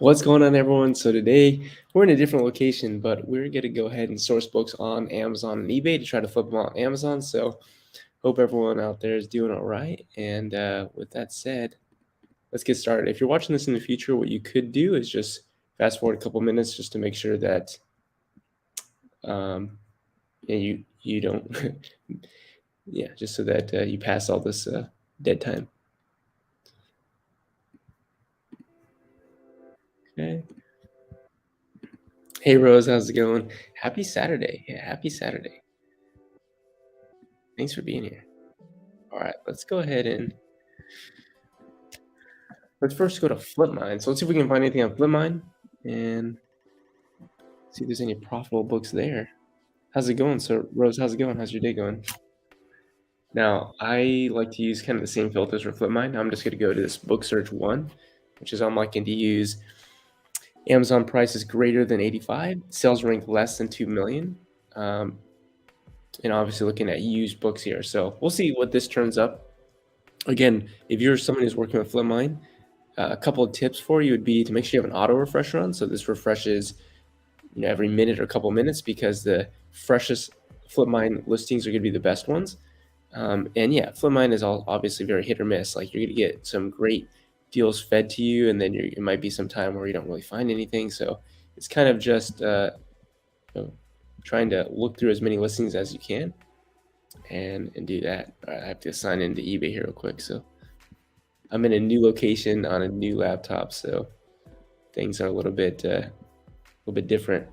What's going on, everyone? So today we're in a different location, but we're going to go ahead and source books on Amazon and eBay to try to flip them on Amazon. So hope everyone out there is doing all right. And with that said, let's get started. If you're watching this in the future, what you could do is just fast forward a couple minutes just to make sure that you don't, yeah, just so that you pass all this dead time. Okay. Hey Rose, how's it going? Happy Saturday. Yeah, happy Saturday. Thanks for being here. All right, let's go ahead and let's first go to Flipline. So let's see if we can find anything on Flipline and see if there's any profitable books there. How's it going? So Rose, how's it going? How's your day going? Now, I like to use kind of the same filters for Flipline. I'm just going to go to this book search one, which is I'm liking to use Amazon prices greater than 85, sales rank less than 2 million. And obviously looking at used books here. So we'll see what this turns up. Again, if you're someone who's working with Flipline, a couple of tips for you would be to make sure you have an auto refresher on. So this refreshes every minute or a couple minutes because the freshest Flipline listings are going to be the best ones. And yeah, Flipline is obviously very hit or miss. Like you're going to get some great deals fed to you, and then it might be some time where you don't really find anything. So it's kind of just trying to look through as many listings as you can and do that. All right, I have to sign into eBay here real quick. So I'm in a new location on a new laptop, so things are a little bit different.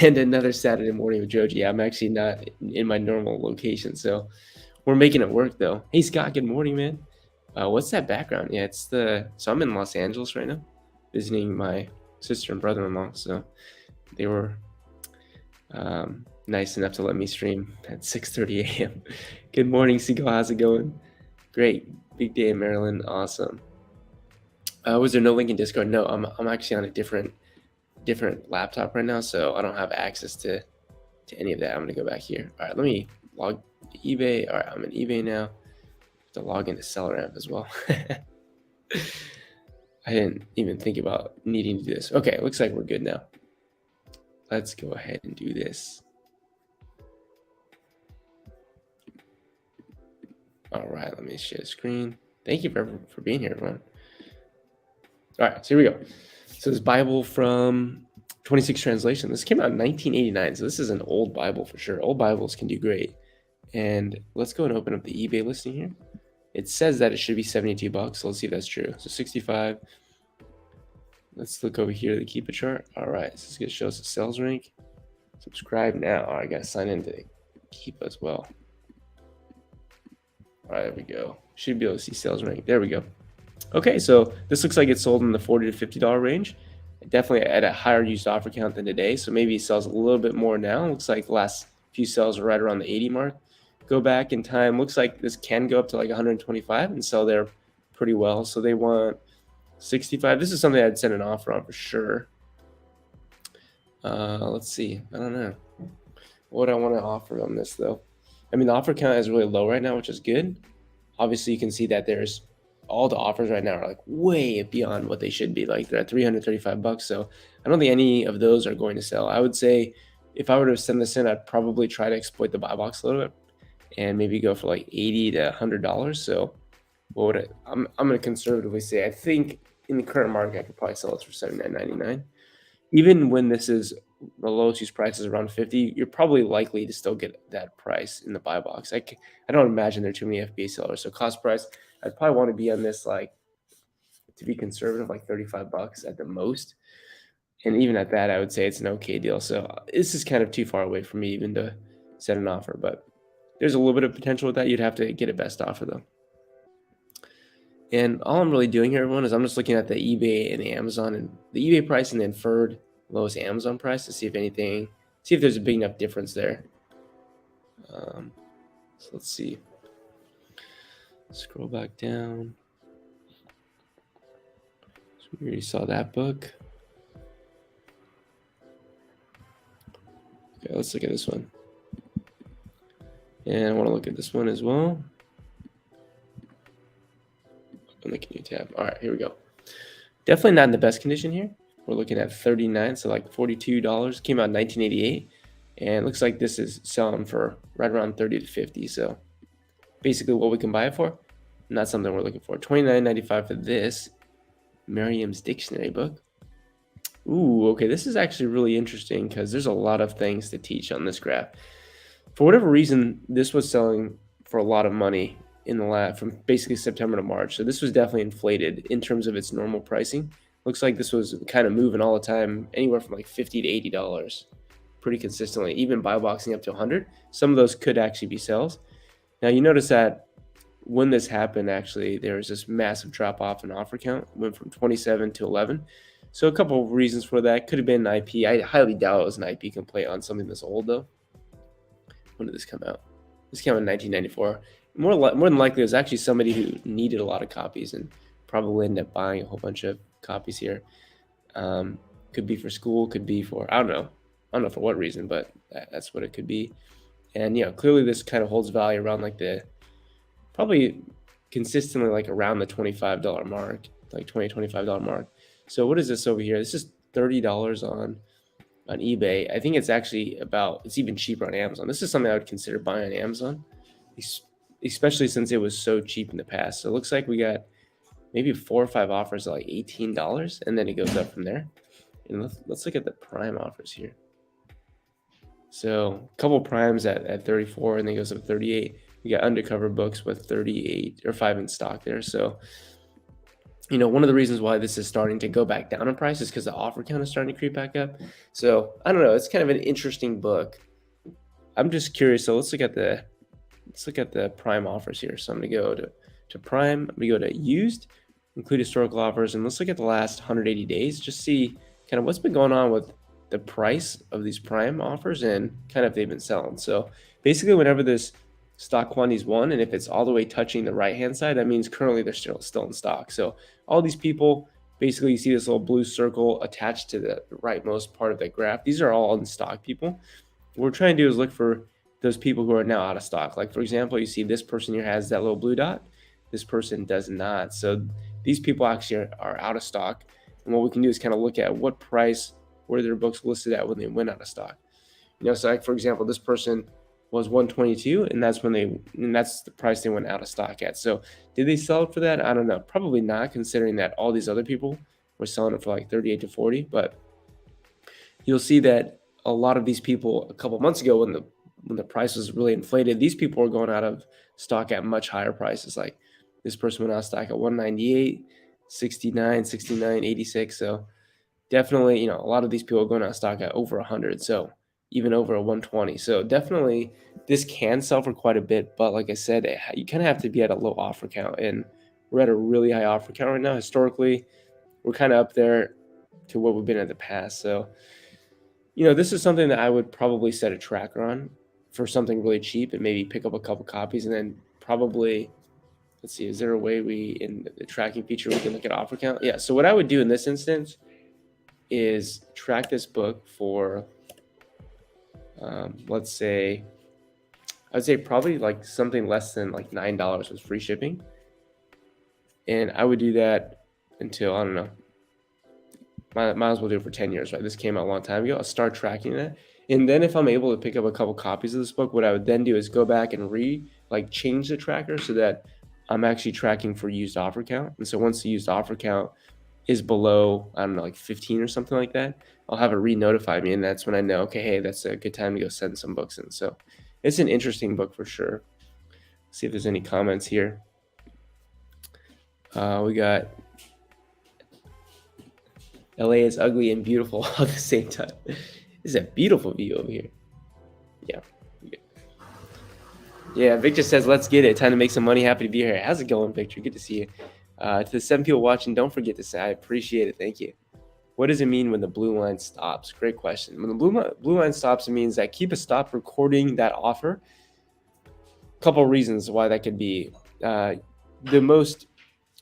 And another Saturday morning with Joji. Yeah, I'm actually not in my normal location, so we're making it work though. Hey Scott, good morning, man. What's that background? Yeah, so I'm in Los Angeles right now, visiting my sister and brother-in-law. So they were nice enough to let me stream at 6:30 a.m. Good morning, Seagull. How's it going? Great, big day in Maryland. Awesome. Was there no link in Discord? No, I'm actually on a different laptop right now, so I don't have access to any of that. I'm gonna go back here. All right, let me log to eBay. All right, I'm in eBay now. I have to log into SellerAmp as well. I didn't even think about needing to do this. Okay, looks like we're good now. Let's go ahead and do this. All right, let me share the screen. Thank you for being here, everyone. All right, so here we go. So this Bible from 26 translation. This came out in 1989, so this is an old Bible for sure. Old Bibles can do great. And let's go and open up the eBay listing here. It says that it should be 72 bucks. So let's see if that's true. So 65. Let's look over here to the Keepa chart. All right, so this is gonna show us the sales rank. Subscribe now. All right, I gotta sign into Keepa as well. All right, there we go. Should be able to see sales rank. There we go. Okay, so this looks like it's sold in the $40 to $50 range. Definitely at a higher used offer count than today. So maybe it sells a little bit more now. Looks like the last few sales are right around the 80 mark. Go back in time. Looks like this can go up to like 125 and sell there pretty well. So they want 65. This is something I'd send an offer on for sure. Let's see. I don't know what I want to offer on this though. I mean, the offer count is really low right now, which is good. Obviously, you can see that there's all the offers right now are like way beyond what they should be. Like they're at 335 bucks. So I don't think any of those are going to sell. I would say if I were to send this in, I'd probably try to exploit the buy box a little bit and maybe go for like $80 to $100. So what would I'm going to conservatively say, I think in the current market, I could probably sell it for $79.99. Even when this is the lowest use price is around 50, you're probably likely to still get that price in the buy box. I don't imagine there are too many FBA sellers. So cost price, I'd probably want to be on this, like, to be conservative, like 35 bucks at the most. And even at that, I would say it's an okay deal. So this is kind of too far away for me even to set an offer, but there's a little bit of potential with that. You'd have to get a best offer though. And all I'm really doing here, everyone, is I'm just looking at the eBay and the Amazon and the eBay price and the inferred lowest Amazon price to see if there's a big enough difference there. So let's see. Scroll back down. So we already saw that book. Okay, let's look at this one. And I want to look at this one as well. Open the new tab. All right, here we go. Definitely not in the best condition here. We're looking at 39, so like $42. Came out in 1988, and looks like this is selling for right around 30 to 50. So basically, what we can buy it for, not something we're looking for. $29.95 for this Merriam's Dictionary book. Ooh, okay, this is actually really interesting because there's a lot of things to teach on this graph. For whatever reason, this was selling for a lot of money in the lab from basically September to March. So this was definitely inflated in terms of its normal pricing. Looks like this was kind of moving all the time, anywhere from like $50 to $80 pretty consistently, even buy boxing up to 100. Some of those could actually be sells. Now you notice that when this happened, actually, there was this massive drop off in offer count. It went from 27 to 11. So a couple of reasons for that. Could have been an IP. I highly doubt it was an IP complaint on something this old, though. When did this come out? This came out in 1994. More than likely, it was actually somebody who needed a lot of copies and probably ended up buying a whole bunch of copies here. Could be for school, could be for, I don't know for what reason, but that's what it could be. And clearly this kind of holds value around like the probably consistently like around the $25 mark, like $25 mark. So what is this over here? This is $30 on eBay. I think it's actually it's even cheaper on Amazon. This is something I would consider buying on Amazon, especially since it was so cheap in the past. So it looks like we got maybe 4 or 5 offers at like $18, and then it goes up from there. And let's look at the prime offers here. So a couple primes at 34, and then it goes up to 38. We got undercover books with 38 or 5 in stock there. So one of the reasons why this is starting to go back down in price is because the offer count is starting to creep back up. So I don't know. It's kind of an interesting book. I'm just curious. So let's look at the prime offers here. So I'm going to go to prime. I'm going to go to used, include historical offers, and let's look at the last 180 days. Just see kind of what's been going on with the price of these prime offers and kind of if they've been selling. So basically, whenever this stock quantity is 1, and if it's all the way touching the right hand side, that means currently they're still in stock. So all these people, basically, you see this little blue circle attached to the rightmost part of the graph. These are all in stock people. What we're trying to do is look for those people who are now out of stock. Like for example, you see this person here has that little blue dot. This person does not. So these people actually are out of stock. And what we can do is kind of look at what price were their books listed at when they went out of stock. So like for example, this person was 122, and that's the price they went out of stock at. So did they sell it for that? I don't know. Probably not, considering that all these other people were selling it for like 38 to 40. But you'll see that a lot of these people a couple months ago, when the price was really inflated, these people were going out of stock at much higher prices. Like this person went out of stock at 198, 69, 69, 86. So definitely, a lot of these people are going out of stock at over 100. So even over a 120. So definitely this can sell for quite a bit. But like I said, you kind of have to be at a low offer count. And we're at a really high offer count right now. Historically, we're kind of up there to what we've been in the past. So, this is something that I would probably set a tracker on for something really cheap and maybe pick up a couple copies, and then probably, let's see, is there a way in the tracking feature we can look at offer count? Yeah. So what I would do in this instance is track this book for, let's say, I would say probably like something less than like $9 with free shipping. And I would do that until, I don't know, might as well do it for 10 years, right? This came out a long time ago. I'll start tracking it. And then if I'm able to pick up a couple copies of this book, what I would then do is go back and change the tracker so that I'm actually tracking for used offer count. And so once the used offer count is below, I don't know, like 15 or something like that, I'll have it re-notify me. And that's when I know, okay, hey, that's a good time to go send some books in. So it's an interesting book for sure. Let's see if there's any comments here. We got LA is ugly and beautiful all at the same time. This is a beautiful view over here. Yeah. Yeah, Victor says, let's get it. Time to make some money. Happy to be here. How's it going, Victor? Good to see you. To the 7 people watching, don't forget to say, I appreciate it. Thank you. What does it mean when the blue line stops? Great question. When the blue line stops, it means that Keepa stopped recording that offer. A couple of reasons why that could be. The most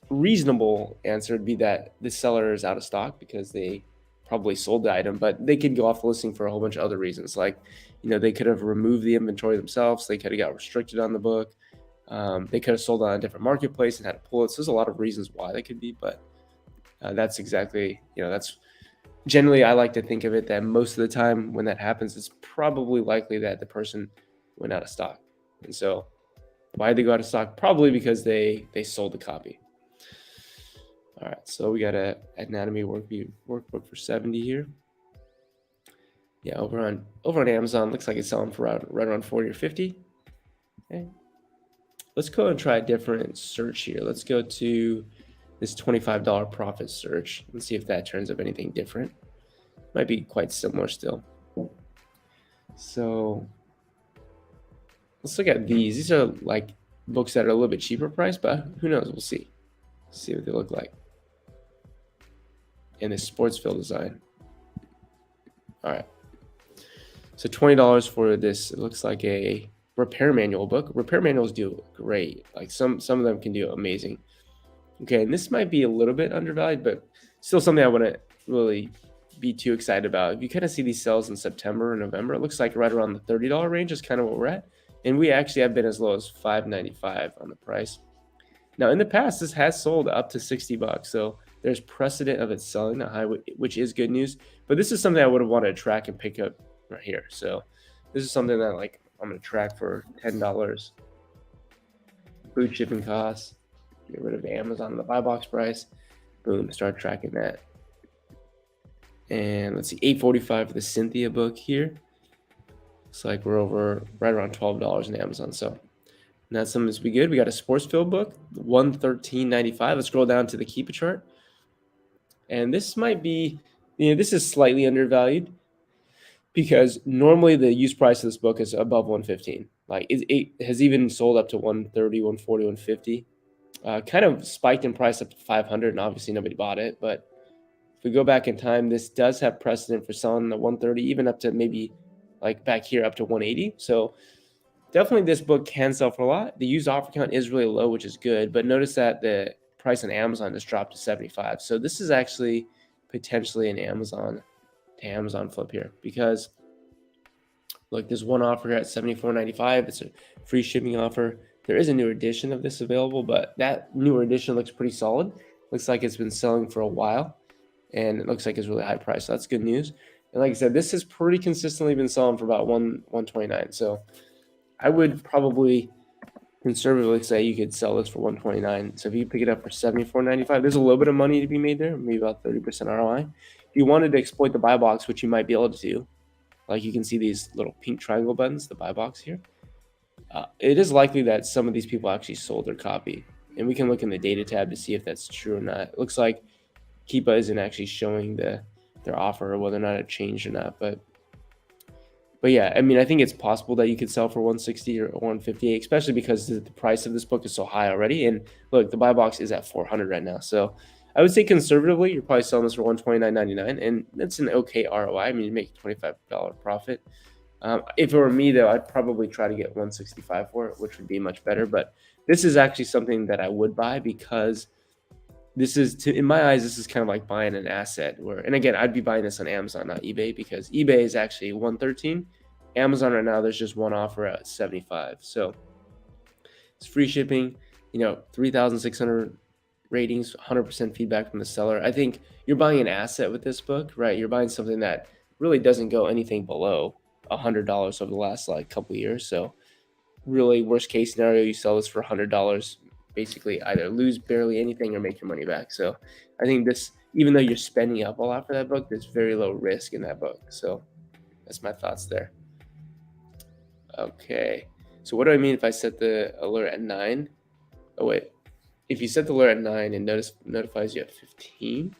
reasonable answer would be that the seller is out of stock because they probably sold the item, but they could go off the listing for a whole bunch of other reasons. Like, they could have removed the inventory themselves. They could have got restricted on the book. They could have sold on a different marketplace and had to pull it. So there's a lot of reasons why that could be, but That's exactly, that's generally, I like to think of it that most of the time when that happens, it's probably likely that the person went out of stock. And so why did they go out of stock? Probably because they sold the copy. All right, so we got a anatomy workbook for 70 here. Yeah, over on Amazon, looks like it's selling for right around 40 or 50. Okay. Let's go and try a different search here. Let's go to this $25 profit search and see if that turns up anything different. Might be quite similar still. So let's look at these. These are like books that are a little bit cheaper priced, but who knows? We'll see. See what they look like. And this sports fill design. All right. So $20 for this. It looks like a repair manual book. Repair manuals do great. Like some of them can do amazing. Okay, and this might be a little bit undervalued, but still something I wouldn't really be too excited about. If you kind of see these sales in September or November, it looks like right around the $30 range is kind of where we're at. And we actually have been as low as $5.95 on the price. Now, in the past, this has sold up to $60, so there's precedent of it selling that high, which is good news. But this is something I would have wanted to track and pick up right here. So this is something that like I'm going to track for $10. Food shipping costs. Get rid of Amazon the buy box price. Boom, start tracking that. And let's see, $8.45 for the Cynthia book here. Looks like we're over right around $12 in Amazon. So that's something that's be good. We got a sports field book, $113.95. Let's scroll down to the Keepa chart. And this might be, this is slightly undervalued because normally the used price of this book is above $115. Like it has even sold up to $130, $140, $150. Kind of spiked in price up to $500, and obviously nobody bought it. But if we go back in time, this does have precedent for selling the $130, even up to maybe like back here up to $180. So definitely this book can sell for a lot. The used offer count is really low, which is good. But notice that the price on Amazon just dropped to 75. So this is actually potentially an Amazon to Amazon flip here, because look, there's one offer here at $74.95. It's a free shipping offer. There is a newer edition of this available, but that newer edition looks pretty solid. Looks like it's been selling for a while, and it looks like it's really high price. So that's good news. And like I said, this has pretty consistently been selling for about $129. So I would probably conservatively say you could sell this for $129. So if you pick it up for $74.95, there's a little bit of money to be made there, maybe about 30% ROI. If you wanted to exploit the buy box, which you might be able to do, like you can see these little pink triangle buttons, the buy box here. It is likely that some of these people actually sold their copy, and we can look in the data tab to see if that's true or not. It looks like Keepa isn't actually showing their offer or whether or not it changed or not. But yeah, I mean, I think it's possible that you could sell for $160 or $158, especially because the price of this book is so high already. And look, the buy box is at $400 right now. So I would say conservatively, you're probably selling this for $129.99, and that's an okay ROI. I mean, you make a $25 profit. If it were me, though, I'd probably try to get $165 for it, which would be much better. But this is actually something that I would buy, because this is, in my eyes, this is kind of like buying an asset. And again, I'd be buying this on Amazon, not eBay, because eBay is actually $113. Amazon right now, there's just one offer at $75. So it's free shipping, 3,600 ratings, 100% feedback from the seller. I think you're buying an asset with this book, right? You're buying something that really doesn't go anything below $100 over the last couple of years. So really, worst case scenario, you sell this for $100, basically either lose barely anything or make your money back. So I think this, even though you're spending up a lot for that book, there's very low risk in that book. So that's my thoughts there. Okay, so what do I mean if I set the alert at 9? Oh wait, if you set the alert at 9 and notifies you at 15,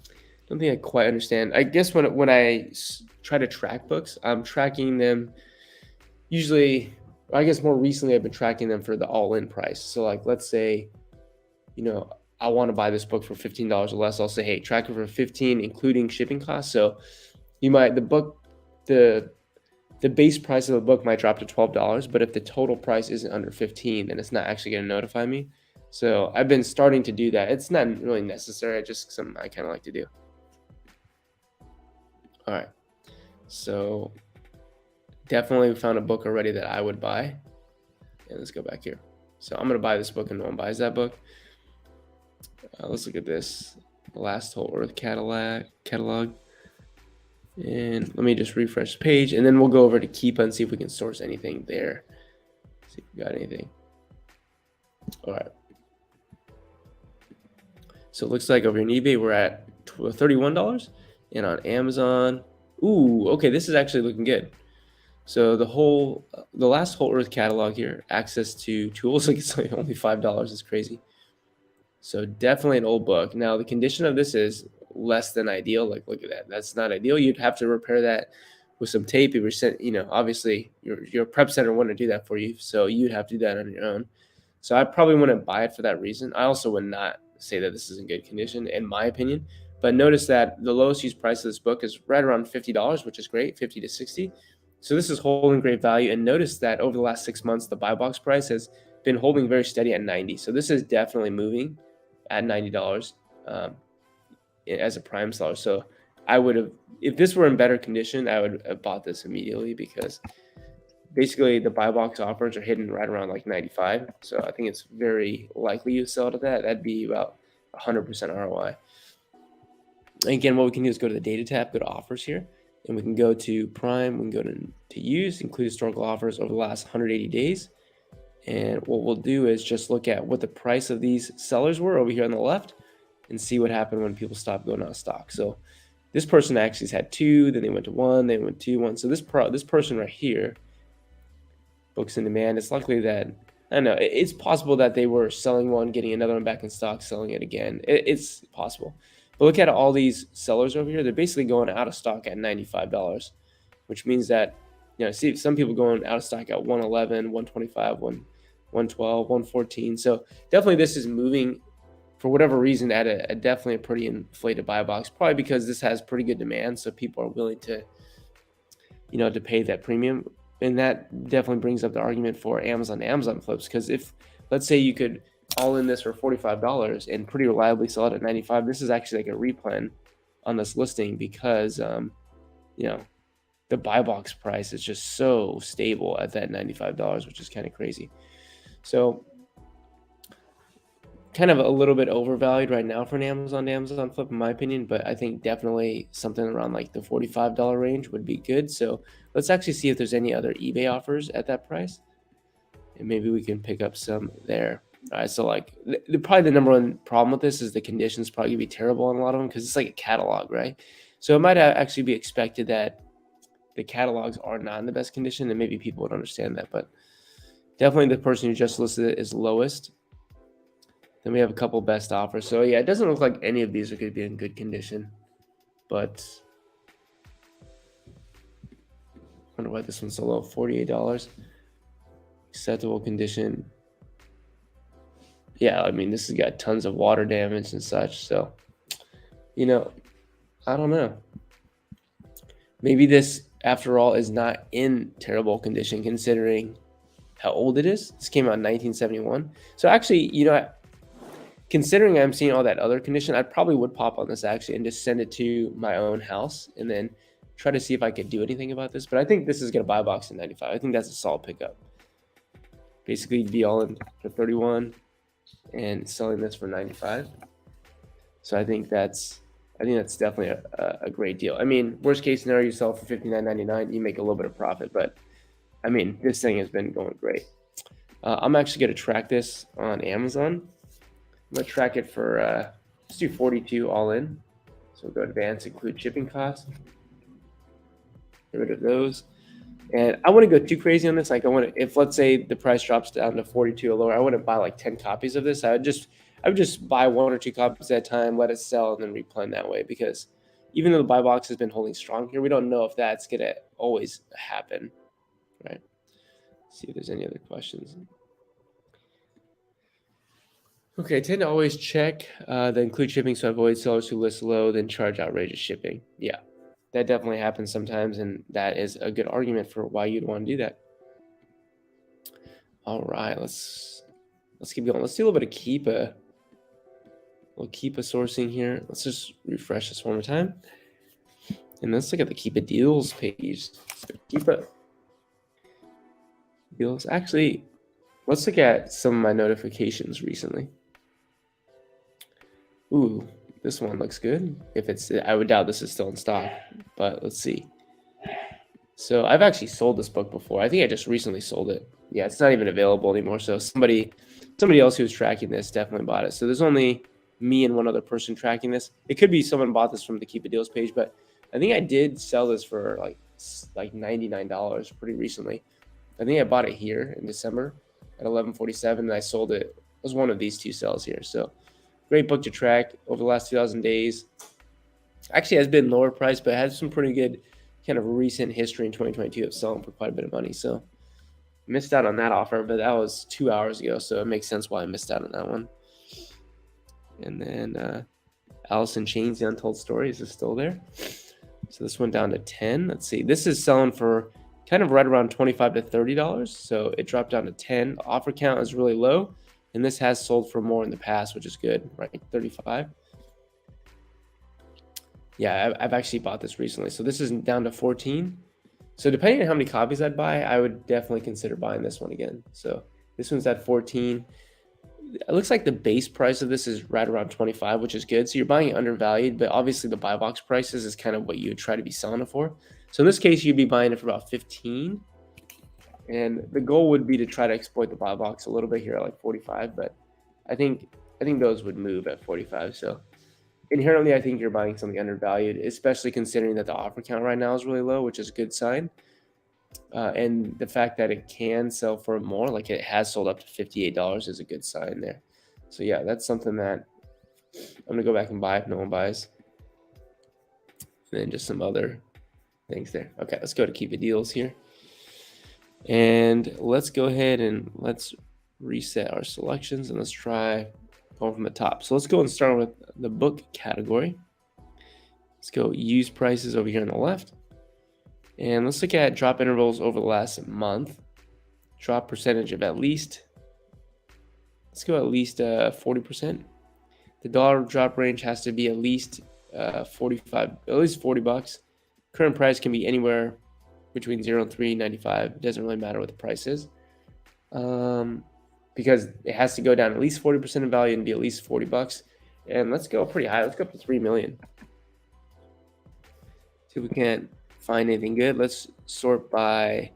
I don't think I quite understand. I guess when I try to track books, I'm tracking them usually, I guess more recently I've been tracking them for the all-in price. So like, let's say, I want to buy this book for $15 or less. I'll say, hey, track it for 15, including shipping costs. So the base price of the book might drop to $12, but if the total price isn't under 15, then it's not actually going to notify me. So I've been starting to do that. It's not really necessary, just something I kind of like to do. All right, so definitely found a book already that I would buy. And let's go back here. So I'm going to buy this book and no one buys that book. Let's look at this. last whole earth catalog. And let me just refresh the page, and then we'll go over to Keepa and see if we can source anything there. See if we got anything. All right. So it looks like over in eBay we're at $31, and on Amazon, ooh, okay, this is actually looking good. So the last whole earth catalog here, access to tools, like it's like only $5. It's crazy. So definitely an old book. Now the condition of this is less than ideal. Like, look at that. That's not ideal. You'd have to repair that with some tape. If you're sent, obviously your prep center wouldn't do that for you. So you'd have to do that on your own. So I probably wouldn't buy it for that reason. I also would not say that this is in good condition, in my opinion. But notice that the lowest used price of this book is right around $50, which is great, 50 to 60. So this is holding great value. And notice that over the last 6 months, the buy box price has been holding very steady at 90. So this is definitely moving at $90 as a prime seller. So I would have, if this were in better condition, I would have bought this immediately, because basically the buy box offers are hidden right around like 95. So I think it's very likely you sell to that. That'd be about 100% ROI. And again, what we can do is go to the data tab, go to offers here, and we can go to prime. We can go to use, include historical offers over the last 180 days. And what we'll do is just look at what the price of these sellers were over here on the left and see what happened when people stopped going out of stock. So this person actually has had 2, then they went to 1, they went to 1. So this person right here, books in demand, it's likely that, I don't know, it's possible that they were selling one, getting another one back in stock, selling it again. It's possible. But look at all these sellers over here. They're basically going out of stock at $95, which means that, see some people going out of stock at 111, 125, 112, 114. So definitely this is moving for whatever reason at a definitely a pretty inflated buy box, probably because this has pretty good demand. So people are willing to, to pay that premium. And that definitely brings up the argument for Amazon flips. Because if, let's say you could all in this for $45 and pretty reliably sell it at 95, this is actually like a replan on this listing, because, the buy box price is just so stable at that $95, which is kind of crazy. So kind of a little bit overvalued right now for an Amazon flip, in my opinion, but I think definitely something around like the $45 range would be good. So let's actually see if there's any other eBay offers at that price, and maybe we can pick up some there. All right, so like probably the number one problem with this is the conditions probably gonna be terrible on a lot of them, because it's like a catalog, right? So it might actually be expected that the catalogs are not in the best condition, and maybe people would understand that, but definitely the person who just listed it is lowest. Then we have a couple best offers. So yeah, it doesn't look like any of these are going to be in good condition, but I wonder why this one's so low. $48, acceptable condition. Yeah, I mean, this has got tons of water damage and such. So, I don't know. Maybe this, after all, is not in terrible condition considering how old it is. This came out in 1971. So actually, considering I'm seeing all that other condition, I probably would pop on this actually and just send it to my own house and then try to see if I could do anything about this. But I think this is going to buy box in 95. I think that's a solid pickup. Basically, be all in for 31 and selling this for 95. So I think that's definitely a great deal. I mean, worst case scenario, you sell for $59.99, you make a little bit of profit. But I mean, this thing has been going great. I'm actually going to track this on Amazon. I'm going to track it for, let's do 42 all in. So we'll go advanced, include shipping costs. Get rid of those. And I wouldn't go too crazy on this. Like if let's say the price drops down to 42 or lower, I wouldn't buy like 10 copies of this. I would just buy 1 or 2 copies at a time, let it sell, and then replan that way. Because even though the buy box has been holding strong here, we don't know if that's going to always happen, right? Let's see if there's any other questions. Okay, I tend to always check the include shipping, so I avoid sellers who list low, then charge outrageous shipping. Yeah, that definitely happens sometimes, and that is a good argument for why you'd want to do that. All right, let's keep going. Let's do a little bit of Keepa. We'll Keepa sourcing here. Let's just refresh this one more time, and let's look at the Keepa deals page. So Keepa deals. Actually, let's look at some of my notifications recently. Ooh, This one looks good. I would doubt this is still in stock, but let's see. So I've actually sold this book before. I think I just recently sold it. Yeah, it's not even available anymore. So somebody else who was tracking this definitely bought it. So there's only me and one other person tracking this. It could be someone bought this from the Keepa Deals page, but I think I did sell this for like $99 pretty recently. I think I bought it here in December at 11.47, and I sold it. It was one of these two sales here. So great book to track over the last 2,000 days. Actually has been lower priced, but has some pretty good kind of recent history in 2022 of selling for quite a bit of money. So missed out on that offer, but that was 2 hours ago, so it makes sense why I missed out on that one. And then Alice in Chains, The Untold Stories is still there. So this went down to 10. Let's see. This is selling for kind of right around $25 to $30. So it dropped down to 10. The offer count is really low, and this has sold for more in the past, which is good, right? 35. Yeah, I've actually bought this recently. So this is down to 14. So depending on how many copies I'd buy, I would definitely consider buying this one again. So this one's at 14. It looks like the base price of this is right around 25, which is good. So you're buying it undervalued, but obviously the buy box prices is kind of what you would try to be selling it for. So in this case, you'd be buying it for about 15. And the goal would be to try to exploit the buy box a little bit here at like 45, but I think those would move at 45. So inherently, I think you're buying something undervalued, especially considering that the offer count right now is really low, which is a good sign. And the fact that it can sell for more, like it has sold up to $58, is a good sign there. So yeah, that's something that I'm gonna go back and buy if no one buys. And then just some other things there. Okay, let's go to Keepa Deals here. And let's go ahead and let's reset our selections, and let's try going from the top. So let's go and start with the book category. Let's go use prices over here on the left. And let's look at drop intervals over the last month. Drop percentage of at least, let's go at least 40%. The dollar drop range has to be at least 45, at least $40. Current price can be anywhere between 0 and 3.95. It doesn't really matter what the price is. Because it has to go down at least 40% in value and be at least $40. And let's go pretty high. Let's go up to 3 million. See if we can't find anything good. Let's sort by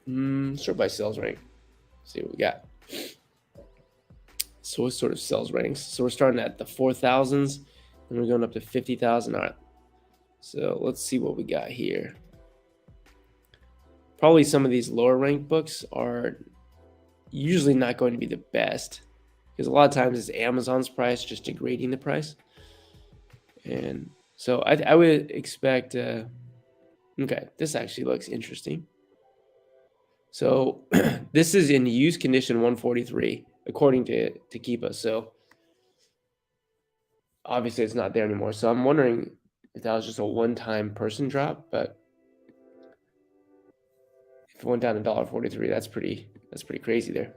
sales rank. See what we got. So what sort of sales ranks? So we're starting at the 4,000s and we're going up to 50,000. All right. So let's see what we got here. Probably some of these lower ranked books are usually not going to be the best, because a lot of times it's Amazon's price just degrading the price. And so I would expect, okay, this actually looks interesting. So this is in use condition 143, according to Keepa. So obviously it's not there anymore. So I'm wondering if that was just a one-time person drop, but if it went down to $1.43, that's pretty crazy there.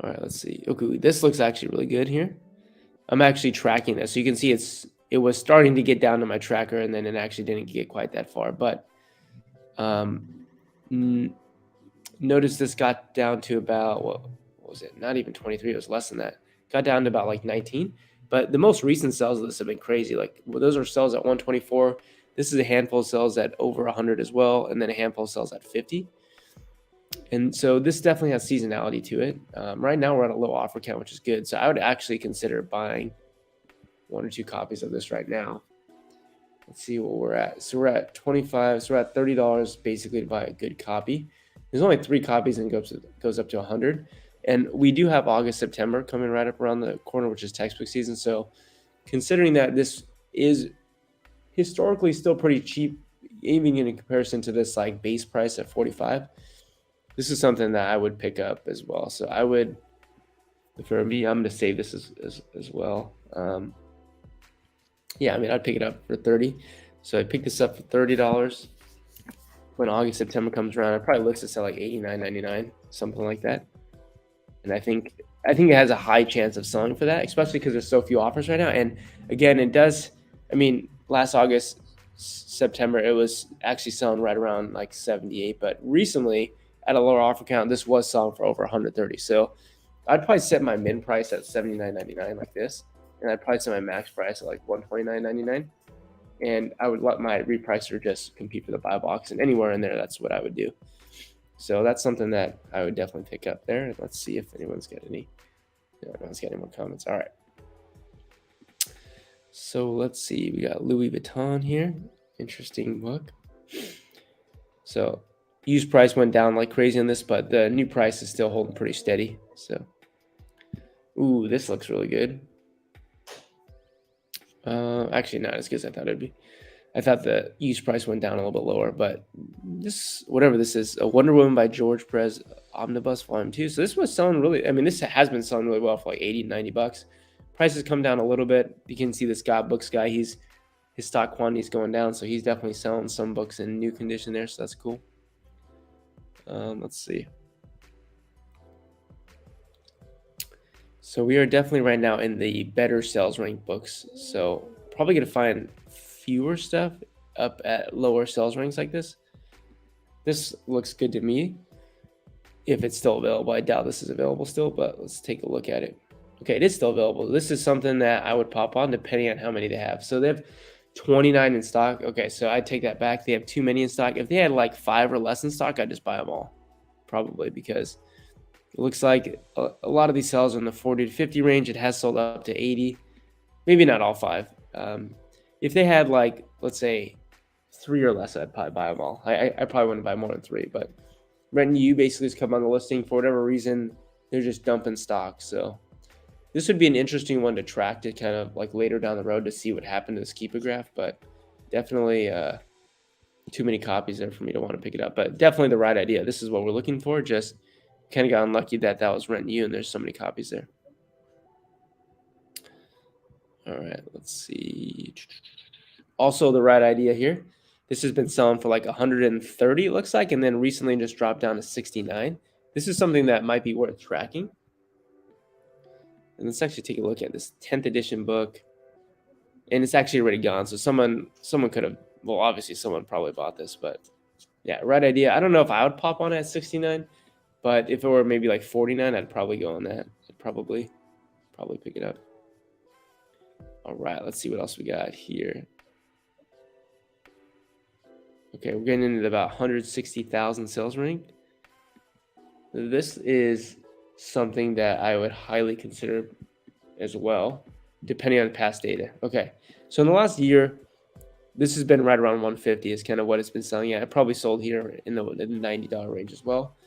All right, let's see. Okay, this looks actually really good here. I'm actually tracking this, so you can see it was starting to get down to my tracker, and then it actually didn't get quite that far. But notice this got down to about, what was it? Not even 23. It was less than that. Got down to about like 19. But the most recent sales of this have been crazy. Like, well, those are sales at 124. This is a handful of sales at over 100 as well, and then a handful of sales at 50. And so this definitely has seasonality to it. Right now we're at a low offer count, which is good. So I would actually consider buying 1 or 2 copies of this right now. Let's see what we're at. So we're at 25. So we're at $30 basically to buy a good copy. There's only 3 copies and it goes up to 100. And we do have August, September coming right up around the corner, which is textbook season. So considering that this is historically still pretty cheap, even in comparison to this like base price at 45, this is something that I would pick up as well. So I would, if it were me, I'm going to save this as well. Yeah, I mean, I'd pick it up for 30. So I picked this up for $30. When August, September comes around, it probably looks to sell like $89.99, something like that. And I think it has a high chance of selling for that, especially because there's so few offers right now. And again, it does, I mean, last August, September, it was actually selling right around like 78. But recently, at a lower offer count, this was selling for over 130. So I'd probably set my min price at $79.99 like this, and I'd probably set my max price at like $129.99, and I would let my repricer just compete for the buy box, and anywhere in there, that's what I would do. So that's something that I would definitely pick up there. Let's see if anyone's got any. No one's got any more comments. All right. So let's see. We got Louis Vuitton here. Interesting book. So used price went down like crazy on this, but the new price is still holding pretty steady. So, ooh, this looks really good. Actually, not as good as I thought it'd be. I thought the used price went down a little bit lower, but this, whatever this is, a Wonder Woman by George Perez Omnibus Volume 2. So this was selling really, I mean, this has been selling really well for like 80, 90 bucks. Prices come down a little bit. You can see this Scott Books guy, his stock quantity is going down, so he's definitely selling some books in new condition there, so that's cool. Let's see. So we are definitely right now in the better sales rank books. So probably going to find fewer stuff up at lower sales ranks like this. This looks good to me. If it's still available, I doubt this is available still, but let's take a look at it. Okay, it is still available. This is something that I would pop on depending on how many they have. So they have 29 in stock. Okay, so I take that back. They have too many in stock. If they had like 5 or less in stock, I'd just buy them all, probably, because it looks like a lot of these sales are in the 40 to 50 range. It has sold up to 80, maybe not all 5. If they had like, let's say 3 or less, I'd probably buy them all. I probably wouldn't buy more than 3, but Rent U basically has come on the listing for whatever reason. They're just dumping stock. So this would be an interesting one to track to kind of like later down the road to see what happened to this Keepa graph, but definitely too many copies there for me to want to pick it up, but definitely the right idea. This is what we're looking for. Just kind of got unlucky that was Rent U and there's so many copies there. All right, let's see. Also the right idea here. This has been selling for like 130, it looks like, and then recently just dropped down to 69. This is something that might be worth tracking. And let's actually take a look at this 10th edition book. And it's actually already gone. So someone could have, well, obviously someone probably bought this, but yeah, right idea. I don't know if I would pop on it at 69, but if it were maybe like 49, I'd probably go on that. I'd probably pick it up. All right, let's see what else we got here. Okay, we're getting into about 160,000 sales rank. This is something that I would highly consider as well, depending on past data. Okay, so in the last year, this has been right around 150 is kind of what it's been selling at. It probably sold here in the $90 range as well.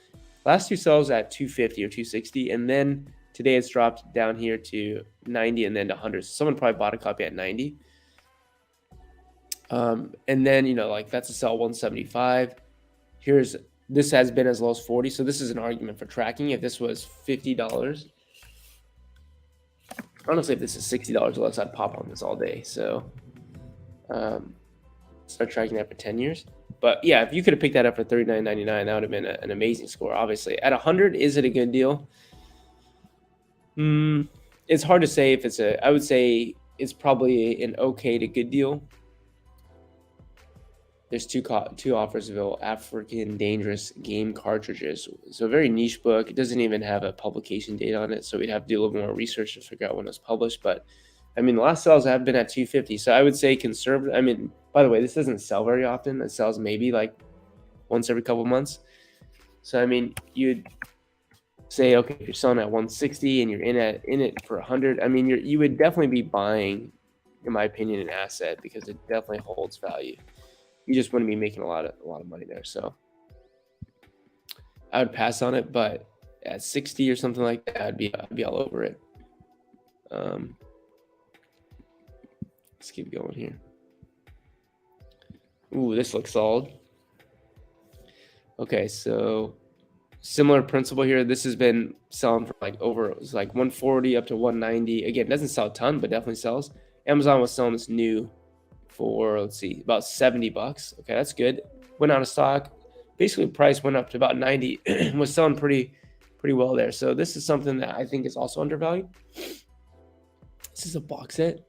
Last two sells at 250 or 260, and then today it's dropped down here to 90 and then to 100. So someone probably bought a copy at 90. And then, you know, like that's a sell 175. This has been as low as 40. So this is an argument for tracking. If this was $50, honestly, if this is $60 or less, I'd pop on this all day. So start tracking that for 10 years. But yeah, if you could have picked that up for $39.99, that would have been an amazing score. Obviously, at 100, is it a good deal? It's hard to say if it's I would say it's probably an okay to good deal. There's two offers available. African Dangerous Game Cartridges. So a very niche book. It doesn't even have a publication date on it, so we'd have to do a little more research to figure out when it was published. But I mean, the last sales have been at 250. So I would say conservative. I mean, by the way, this doesn't sell very often. It sells maybe like once every couple of months. So I mean, you'd say, okay, if you're selling at 160 and you're in it for 100, I mean, you would definitely be buying, in my opinion, an asset because it definitely holds value. You just wouldn't be making a lot of money there. So I would pass on it, but at 60 or something like that, I'd be all over it. Let's keep going here. Ooh, this looks solid. Okay, so similar principle here. This has been selling for like it's like 140 up to 190. Again, it doesn't sell a ton, but definitely sells. Amazon was selling this new for, let's see, about 70 bucks. Okay, that's good. Went out of stock. Basically, price went up to about 90. Was selling pretty well there. So this is something that I think is also undervalued. This is a box set.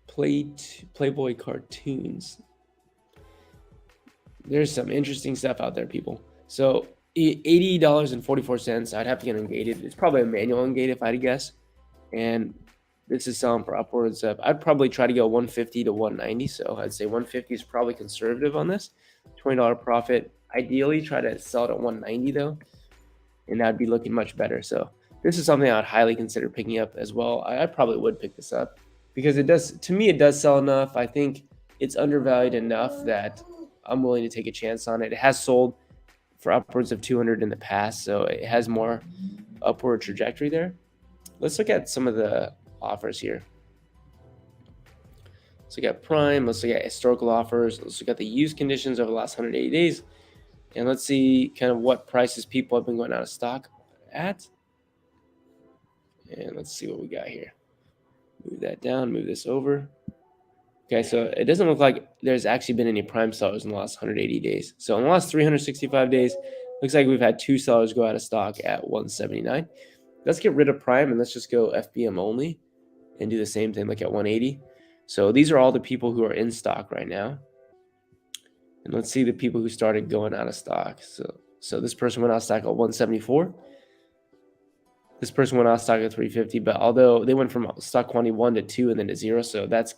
Playboy cartoons. There's some interesting stuff out there, people. So $80.44. I'd have to get ungated. It's probably a manual ungate if I had to guess. And this is selling for upwards of, I'd probably try to go 150 to 190. So I'd say 150 is probably conservative on this. $20 profit. Ideally, try to sell it at 190 though, and that'd be looking much better. So this is something I would highly consider picking up as well. I probably would pick this up because it does, to me, it does sell enough. I think it's undervalued enough that I'm willing to take a chance on it. It has sold for upwards of 200 in the past, so it has more upward trajectory there. Let's look at some of the offers here. Let's look at prime. Let's look at historical offers. Let's look at the use conditions over the last 180 days. And let's see kind of what prices people have been going out of stock at. And let's see what we got here. Move that down, move this over. Okay, so it doesn't look like there's actually been any prime sellers in the last 180 days. So in the last 365 days, looks like we've had 2 sellers go out of stock at 179. Let's get rid of prime and let's just go FBM only and do the same thing, like at 180. So these are all the people who are in stock right now. And let's see the people who started going out of stock. So this person went out of stock at 174. This person went out of stock at 350, but although they went from stock quantity 1 to 2 and then to 0, so that's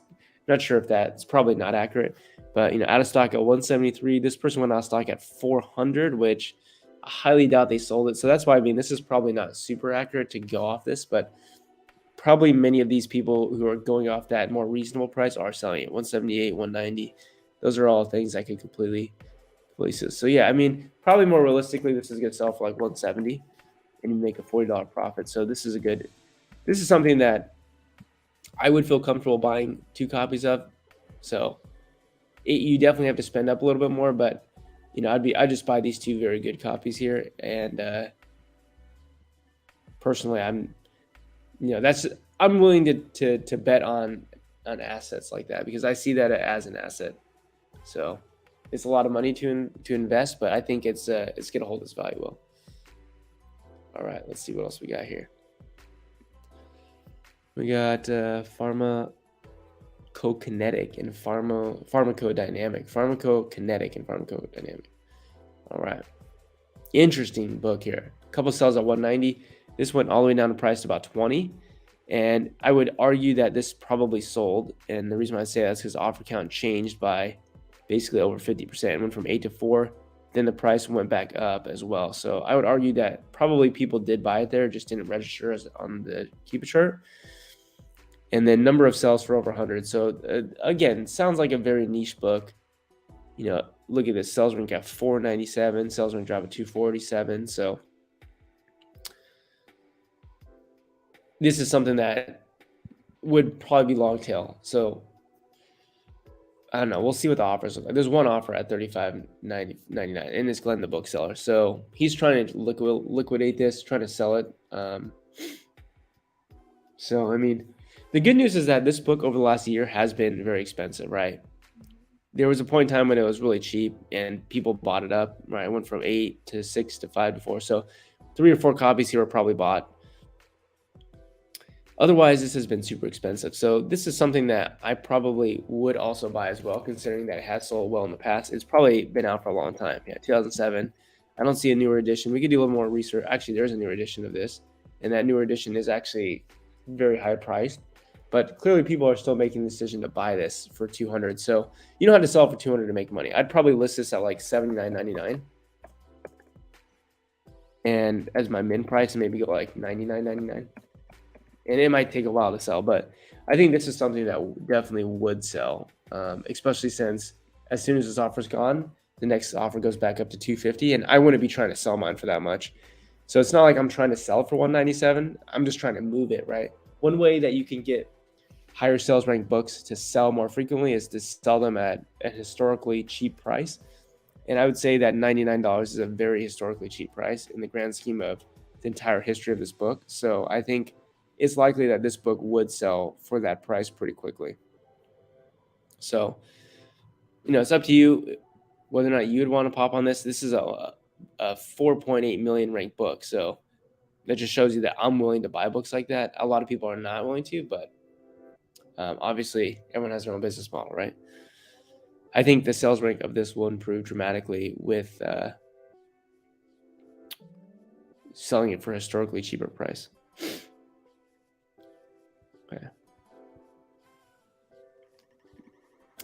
not sure if that's probably not accurate. But out of stock at 173. This person went out of stock at 400, which I highly doubt they sold it. So that's why this is probably not super accurate to go off this, but probably many of these people who are going off that more reasonable price are selling it 178, 190. Those are all things I could completely places. So yeah, probably more realistically, this is going to sell for like 170 and you make a $40 profit. So this is something that I would feel comfortable buying 2 copies of. So you definitely have to spend up a little bit more, but I'd just buy these 2 very good copies here. And personally, I'm willing to bet on assets like that because I see that as an asset. So it's a lot of money to invest, but I think it's going to hold its value well. All right, let's see what else we got here. We got pharmacokinetic and pharmacodynamic. Pharmacokinetic and pharmacodynamic. All right. Interesting book here. A couple sells at 190. This went all the way down to price to about 20. And I would argue that this probably sold. And the reason why I say that is because offer count changed by basically over 50%. It went from 8 to 4. Then the price went back up as well. So I would argue that probably people did buy it there, just didn't register as on the Keepa chart. And then number of sales for over 100. So again, sounds like a very niche book. Look at this. Sales rank at 497. Sales rank drop at 247. So this is something that would probably be long tail. So I don't know. We'll see what the offers look like. There's one offer at $35.99, and it's Glenn, the bookseller. So he's trying to liquidate this, trying to sell it. So the good news is that this book over the last year has been very expensive, right? There was a point in time when it was really cheap and people bought it up, right? It went from 8 to 6 to 5 to 4. So 3 or 4 copies here were probably bought. Otherwise, this has been super expensive. So this is something that I probably would also buy as well, considering that it has sold well in the past. It's probably been out for a long time. Yeah, 2007. I don't see a newer edition. We could do a little more research. Actually, there's a newer edition of this, and that newer edition is actually very high priced. But clearly, people are still making the decision to buy this for 200. So you don't have to sell it for 200 to make money. I'd probably list this at like $79.99, and as my min price, maybe go like $99.99. And it might take a while to sell, but I think this is something that definitely would sell, especially since as soon as this offer's gone, the next offer goes back up to 250, and I wouldn't be trying to sell mine for that much. So it's not like I'm trying to sell it for 197. I'm just trying to move it, right? One way that you can get higher sales rank books to sell more frequently is to sell them at a historically cheap price. And I would say that $99 is a very historically cheap price in the grand scheme of the entire history of this book. So I think it's likely that this book would sell for that price pretty quickly. So, it's up to you whether or not you would want to pop on this. This is a 4.8 million ranked book. So that just shows you that I'm willing to buy books like that. A lot of people are not willing to, but obviously everyone has their own business model, right? I think the sales rank of this will improve dramatically with selling it for a historically cheaper price. Okay.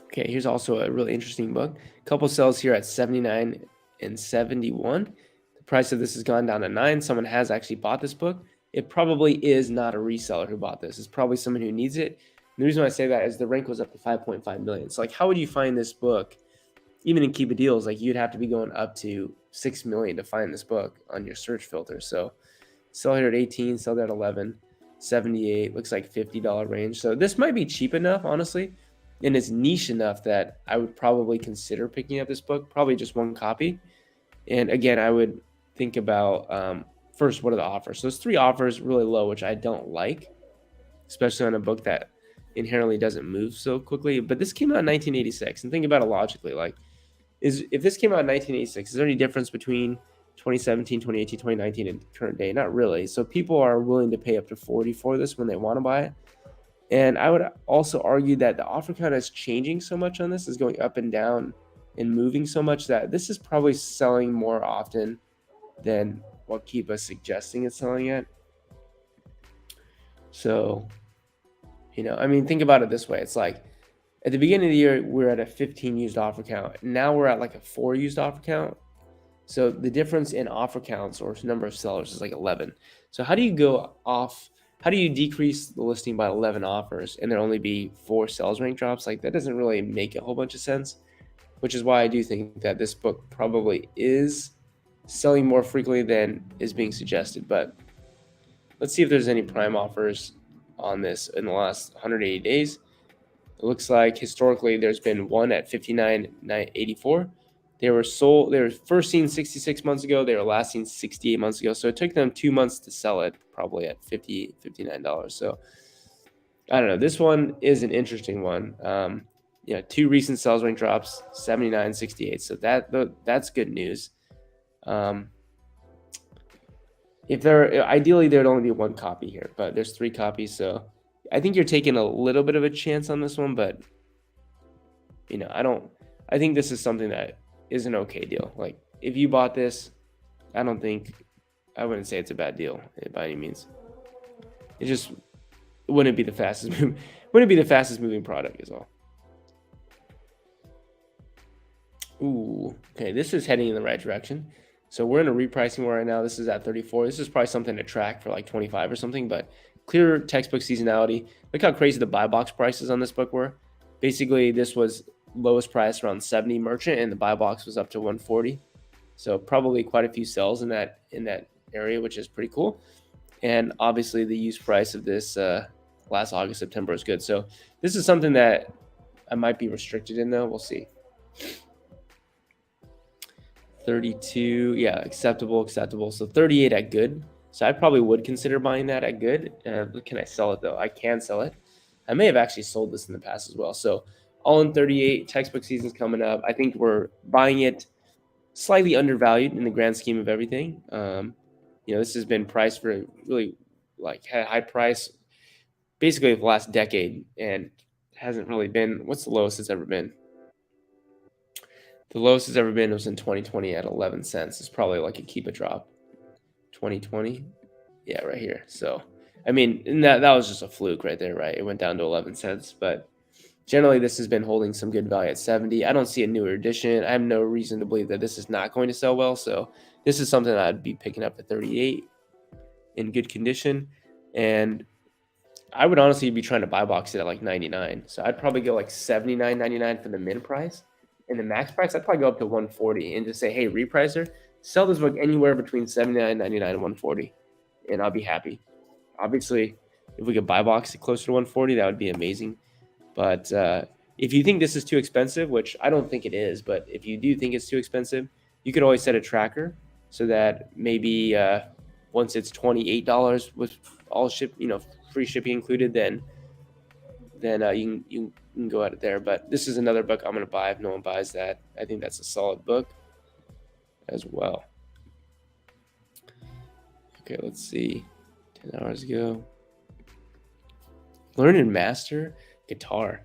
Okay, here's also a really interesting book. A couple sells here at 79 and 71. The price of this has gone down to 9. Someone has actually bought this book. It probably is not a reseller who bought this. It's probably someone who needs it. And the reason why I say that is the rank was up to 5.5 million. So like, how would you find this book? Even in Keepa deals, like you'd have to be going up to 6 million to find this book on your search filter. So sell here at 18, sell there at 11, 78, looks like $50 range. So this might be cheap enough, honestly, and it's niche enough that I would probably consider picking up this book, probably just one copy. And again, I would think about first, what are the offers? So there's 3 offers really low, which I don't like, especially on a book that inherently doesn't move so quickly. But this came out in 1986, and think about it logically. Like, if this came out in 1986, is there any difference between 2017, 2018, 2019, and current day? Not really. So people are willing to pay up to 40 for this when they want to buy it. And I would also argue that the offer count is changing so much on this, is going up and down and moving so much, that this is probably selling more often than what Keepa is suggesting it's selling at. So, I mean, think about it this way. It's like at the beginning of the year, we're at a 15 used offer count. Now we're at like a 4 used offer count. So the difference in offer counts or number of sellers is like 11. So how do you decrease the listing by 11 offers and there only be 4 sales rank drops? Like, that doesn't really make a whole bunch of sense, which is why I do think that this book probably is selling more frequently than is being suggested. But let's see if there's any prime offers on this in the last 180 days. It looks like historically there's been one at 59,984. They were first seen 66 months ago. They were last seen 68 months ago. So it took them 2 months to sell it, probably at $59. So I don't know. This one is an interesting one. 2 recent sales rank drops, 79, 68. So that's good news. If ideally there'd only be 1 copy here, but there's 3 copies. So I think you're taking a little bit of a chance on this one, but I think this is something that is an okay deal. Like, if you bought this, I wouldn't say it's a bad deal by any means. It just wouldn't be the fastest moving product is all. Ooh, okay, this is heading in the right direction. So we're in a repricing war right now. This is at 34. This is probably something to track for like 25 or something, but clear textbook seasonality. Look how crazy the buy box prices on this book were. Basically, this was lowest price around 70 merchant, and the buy box was up to 140. So probably quite a few sells in that area, which is pretty cool. And obviously the use price of this last August, September is good. So this is something that I might be restricted in, though. We'll see. 32, yeah, acceptable. So 38 at good. So I probably would consider buying that at good. Can I sell it though? I can sell it. I may have actually sold this in the past as well. So all in 38, textbook season's coming up. I think we're buying it slightly undervalued in the grand scheme of everything. This has been priced for really like high price basically the last decade, and hasn't really been. What's the lowest it's ever been? The lowest it's ever been was in 2020 at 11 cents. It's probably like a Keepa drop. 2020, yeah, right here. So, I mean, and that was just a fluke right there, right? It went down to 11 cents, but generally this has been holding some good value at 70. I don't see a newer edition. I have no reason to believe that this is not going to sell well. So this is something that I'd be picking up at 38 in good condition. And I would honestly be trying to buy box it at like 99. So I'd probably go like 79.99 for the min price. And the max price, I'd probably go up to 140 and just say, hey, repricer, sell this book anywhere between 79.99 and 140, and I'll be happy. Obviously, if we could buy box it closer to 140, that would be amazing. But if you think this is too expensive, which I don't think it is, but if you do think it's too expensive, you could always set a tracker so that maybe once it's $28 with all free shipping included, then you can go at it there. But this is another book I'm going to buy if no one buys that. I think that's a solid book as well. Okay, let's see. 10 hours ago. Learn and master guitar.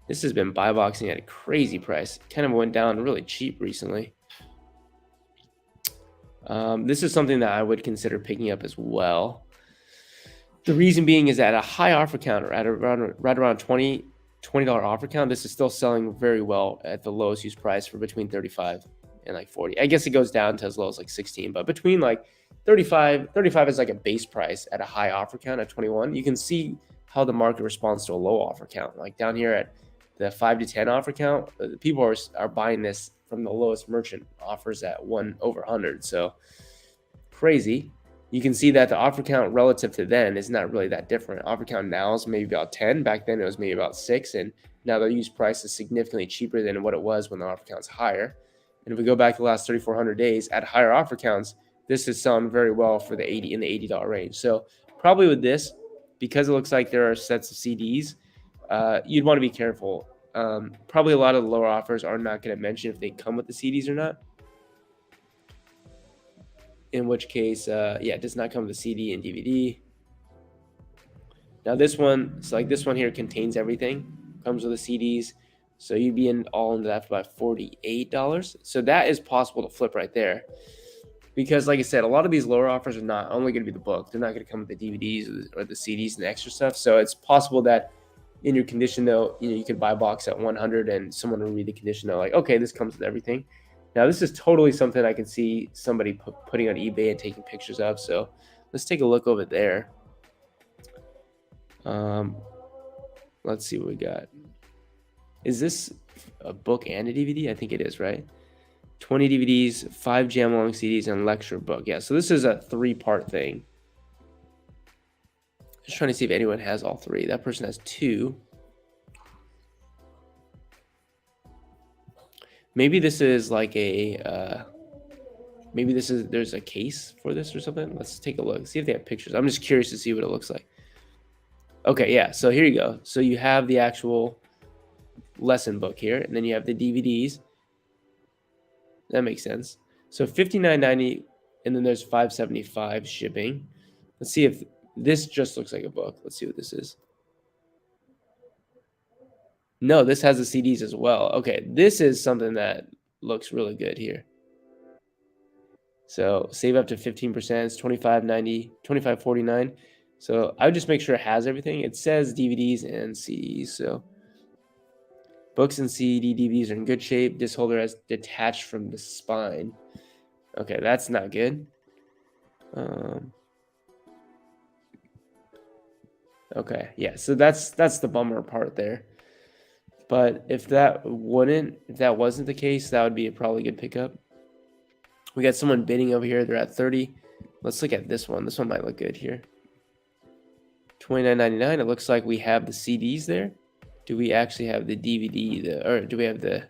This has been buy boxing at a crazy price. It kind of went down really cheap recently. This is something that I would consider picking up as well. The reason being is at a high offer count, or at right around $20 offer count, this is still selling very well at the lowest use price for between 35 and like 40. I guess it goes down to as low as like 16, but between like 35 is like a base price at a high offer count at 21. You can see how the market responds to a low offer count. Like down here at the 5 to 10 offer count, people are buying this from the lowest merchant offers at over 100. So crazy. You can see that the offer count relative to then is not really that different. Offer count now is maybe about 10. Back then it was maybe about 6. And now the use price is significantly cheaper than what it was when the offer count's higher. And if we go back to the last 3,400 days at higher offer counts, this is selling very well for the $80 range. So probably with this, because it looks like there are sets of CDs, you'd want to be careful. Probably a lot of the lower offers are not going to mention if they come with the CDs or not. In which case, it does not come with a CD and DVD. Now this one, so like this one here contains everything, comes with the CDs. So you'd be all into that for about $48. So that is possible to flip right there. Because like I said, a lot of these lower offers are not only going to be the book. They're not going to come with the DVDs or the CDs and the extra stuff. So it's possible that in your condition note, you could buy a box at 100 and someone will read the condition note like, okay, this comes with everything. Now, this is totally something I can see somebody putting on eBay and taking pictures of. So let's take a look over there. Let's see what we got. Is this a book and a DVD? I think it is, right? 20 DVDs, 5 jam-along CDs, and lecture book. Yeah, so this is a 3-part thing. Just trying to see if anyone has all 3. That person has 2. Maybe this is like there's a case for this or something. Let's take a look, see if they have pictures. I'm just curious to see what it looks like. Okay, yeah, so here you go. So you have the actual lesson book here, and then you have the DVDs. That makes sense. So $59.90, and then there's $5.75 shipping. Let's see if this just looks like a book. Let's see what this is. No, this has the CDs as well. Okay, this is something that looks really good here. So save up to 15%. It's $25.90, $25.49. So I would just make sure it has everything. It says DVDs and CDs. So books and CD DVDs are in good shape. This holder has detached from the spine. Okay, that's not good. Okay, yeah. So that's the bummer part there. But if that wasn't the case, that would be a probably good pickup. We got someone bidding over here. They're at 30. Let's look at this one. This one might look good here. $29.99. It looks like we have the CDs there. Do we actually have the DVD, or do we have the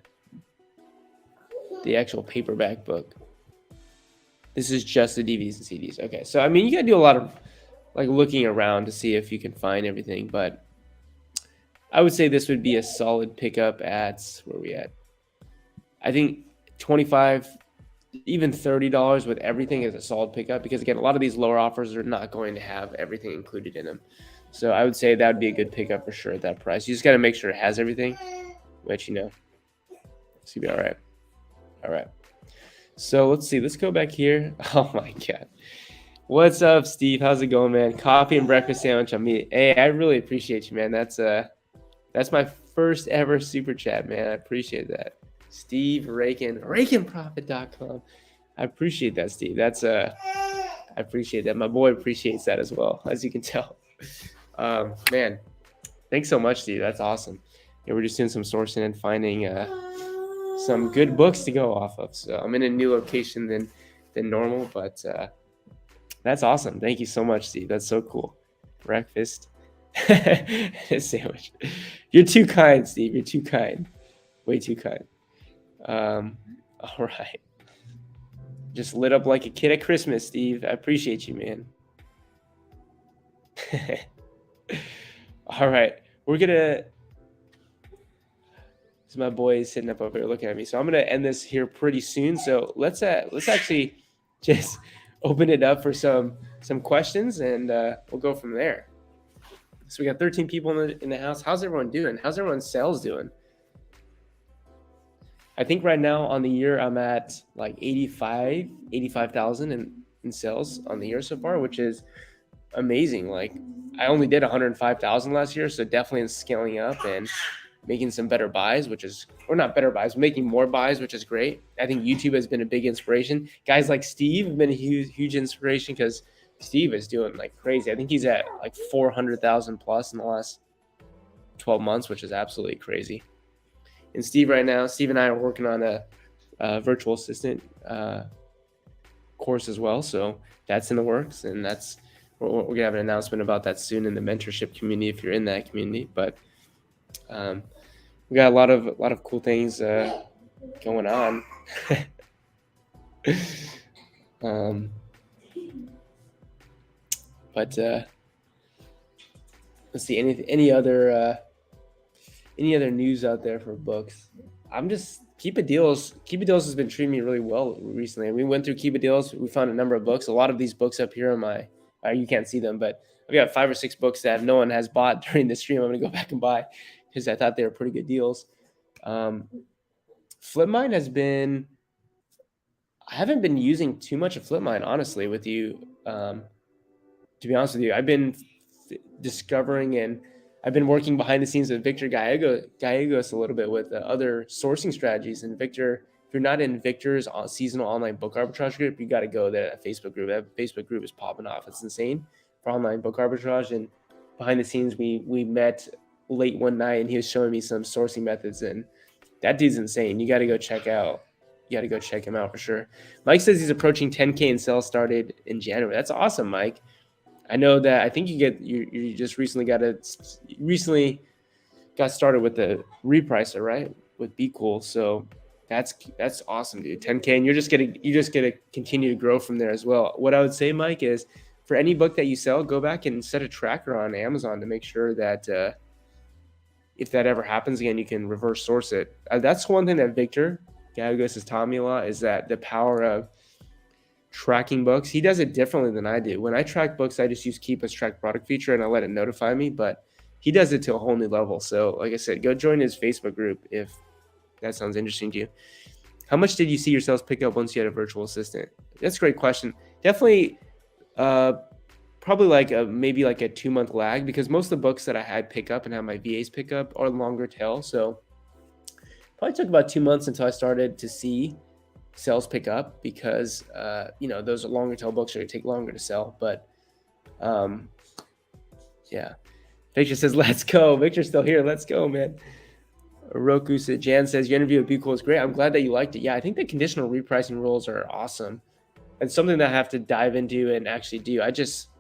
actual paperback book? This is just the DVDs and CDs. Okay, so I mean, you gotta do a lot of like looking around to see if you can find everything, but I would say this would be a solid pickup at, where are we at? I think $25, even $30 with everything is a solid pickup, because again, a lot of these lower offers are not going to have everything included in them. So I would say that would be a good pickup for sure at that price. You just got to make sure it has everything, which, it's going to be all right. All right. So let's see. Let's go back here. Oh, my God. What's up, Steve? How's it going, man? Coffee and breakfast sandwich on me. Hey, I really appreciate you, man. That's my first ever super chat, man. I appreciate that. Steve Rakin, RakinProfit.com. I appreciate that, Steve. I appreciate that. My boy appreciates that as well, as you can tell. Man, thanks so much, Steve. That's awesome. Yeah, we're just doing some sourcing and finding some good books to go off of. So I'm in a new location than normal, but that's awesome. Thank you so much, Steve. That's so cool. Breakfast sandwich. You're too kind, Steve. You're too kind. Way too kind. All right. Just lit up like a kid at Christmas, Steve. I appreciate you, man. All right. This is my boy sitting up over here looking at me. So I'm going to end this here pretty soon. So let's actually just open it up for some questions, and we'll go from there. So we got 13 people in the house. How's everyone doing? How's everyone's sales doing? I think right now on the year I'm at like 85,000 in sales on the year so far, which is amazing. Like I only did 105,000 last year, so definitely scaling up and making some better buys, which is, or not better buys, making more buys, which is great. I think YouTube has been a big inspiration. Guys like Steve have been a huge inspiration because Steve is doing like crazy. I think he's at like 400,000 plus in the last 12 months, which is absolutely crazy. And Steve right now, Steve and I are working on a virtual assistant course as well. So that's in the works, and we're gonna have an announcement about that soon in the mentorship community if you're in that community. But we got a lot of cool things going on. But let's see, any other news out there for books? I'm just Keepa Deals. Keepa Deals has been treating me really well recently. We went through Keepa Deals. We found a number of books. A lot of these books up here on my, you can't see them, but I've got 5 or 6 books that no one has bought during the stream. I'm gonna go back and buy because I thought they were pretty good deals. Flipline has been. I haven't been using too much of Flipline, honestly, with you. To be honest with you, I've been discovering and I've been working behind the scenes with Victor Gallegos a little bit with other sourcing strategies. And Victor, if you're not in Victor's seasonal online book arbitrage group, you got to go there. That Facebook group. That Facebook group is popping off. It's insane for online book arbitrage. And behind the scenes, we met late one night, and he was showing me some sourcing methods. And that dude's insane. You got to go check out. You got to go check him out for sure. Mike says he's approaching 10K in sales started in January. That's awesome, Mike. I know that I think you just recently got started with the repricer, right? With Be Cool. So that's awesome, dude. 10K, and you're just gonna continue to grow from there as well. What I would say, Mike, is for any book that you sell, go back and set a tracker on Amazon to make sure that if that ever happens again, you can reverse source it. That's one thing that Victor Gallegos has taught me a lot, is that the power of tracking books. He does it differently than I do. When I track books, I just use Keepa's track product feature and I let it notify me, but he does it to a whole new level. So like I said, go join his Facebook group if that sounds interesting to you. How much did you see your sales pick up once you had a virtual assistant? That's a great question. Definitely probably maybe like a 2-month lag, because most of the books that I had pick up and have my VAs pick up are longer tail. So probably took about 2 months until I started to see sales pick up, because those are longer tail books are going to take longer to sell. But yeah, Victor says let's go. Victor's still here. Let's go, man. Roku said, Jan says your interview with Be Cool is great. I'm glad that you liked it. Yeah, I think the conditional repricing rules are awesome. It's something that I have to dive into and actually do. I just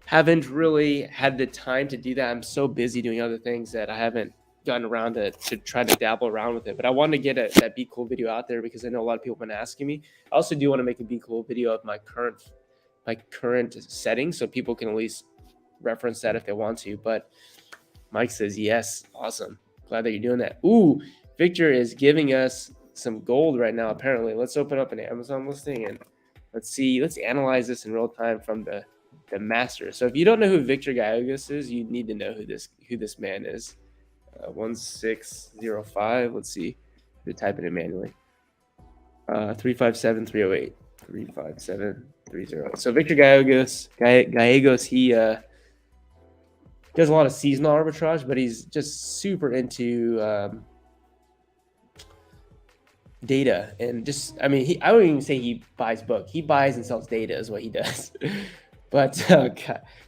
haven't really had the time to do that. I'm so busy doing other things that I haven't gotten around to try to dabble around with it. But I want to get that Be Cool video out there, because I know a lot of people have been asking me. I also do want to make a Be Cool video of my current settings, so people can at least reference that if they want to. But Mike says yes. Awesome. Glad that you're doing that. Ooh, Victor is giving us some gold right now, apparently. Let's open up an Amazon listing and let's analyze this in real time from the master. So if you don't know who Victor Gallegos is, you need to know who this man is. 1605. Let's see. To type it in manually. 357308. 35730. So Victor Gallegos, he does a lot of seasonal arbitrage, but he's just super into data and I wouldn't even say he buys book. He buys and sells data is what he does. But